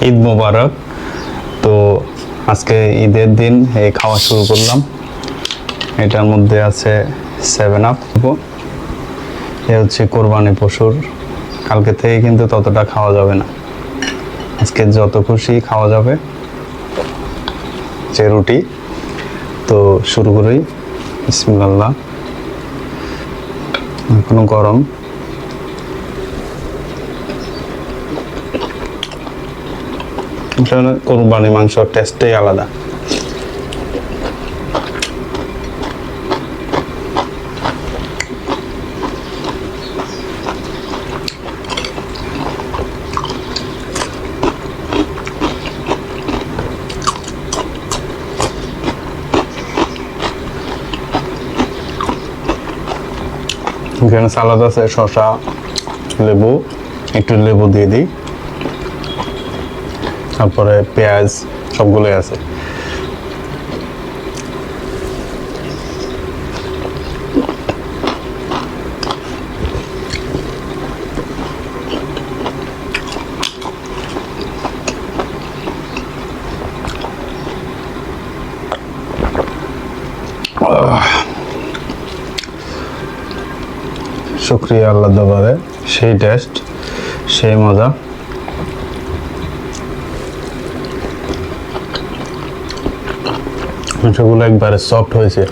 ঈদ মোবারক। তো আজকে ঈদের দিন এই খাওয়া শুরু করলাম। এটার মধ্যে আছে 7 আপ। এ হচ্ছে কোরবানি পশুর। কালকে থেকে কিন্তু ততটা খাওয়া যাবে না, আজকে যত খুশি খাওয়া যাবে। যে রুটি, তো শুরু করি। বিসমিল্লাহ। এখনো গরম। কোরবানি মাংসর টেস্টটাই আলাদা। এখানে সালাদ আছে, শসা, লেবু, একটু লেবু দিয়ে দিই, তারপরে পেঁয়াজ, সবগুলোই আছে। শুকরিয়া আল্লাহ দরবারে, সেই টেস্ট, সেই মজা। মাংসগুলো একবারে সফট হয়েছে।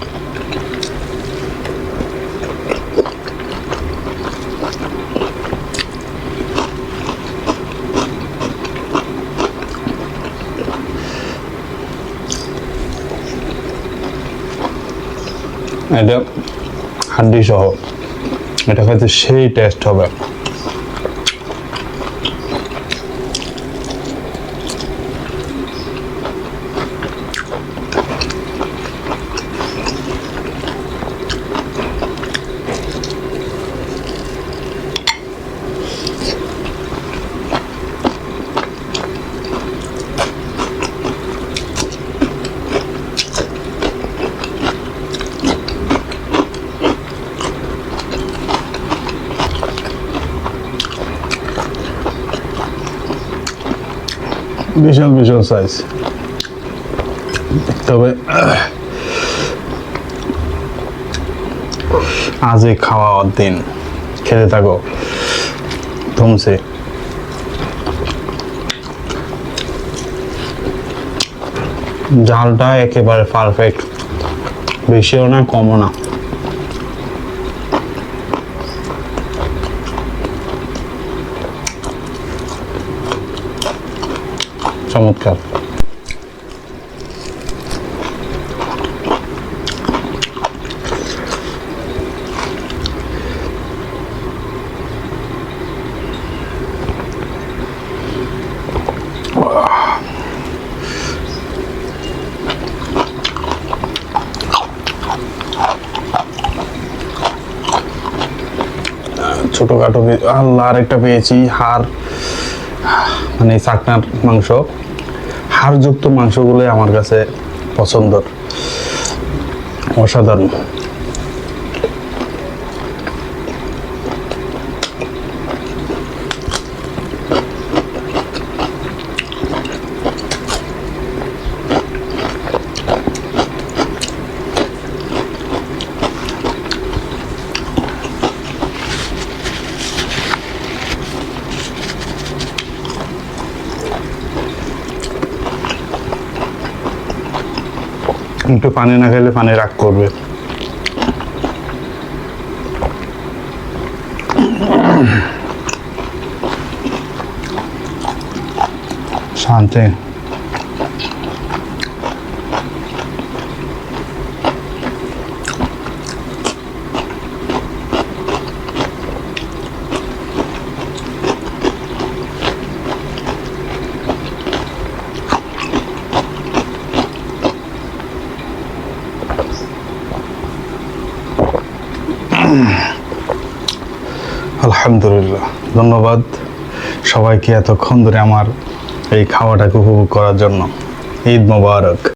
এটা হাড্ডি সহ, এটা খাইতে সেই টেস্ট হবে। বিশাল বিশাল সাইজ। তবে আজই খাওয়ার দিন, খেতে থাকো থমসে। ঝালটা একেবারে পারফেক্ট, বেশিও না কমও না। চমৎকার। ছোটখাটো আল্লাহ, আরেকটা পেয়েছি হাড়, মানে চাকনার মাংস। হাড়যুক্ত মাংসগুলো আমার কাছে পছন্দের, অসাধারণ। একটু পানি না খেলে পানি রাগ করবে। শান্তি। আলহামদুলিল্লাহ, ধন্যবাদ সবাইকে এতক্ষণ ধরে আমার এই খাওয়াটাকে উপভোগ করার জন্য। ঈদ মোবারক।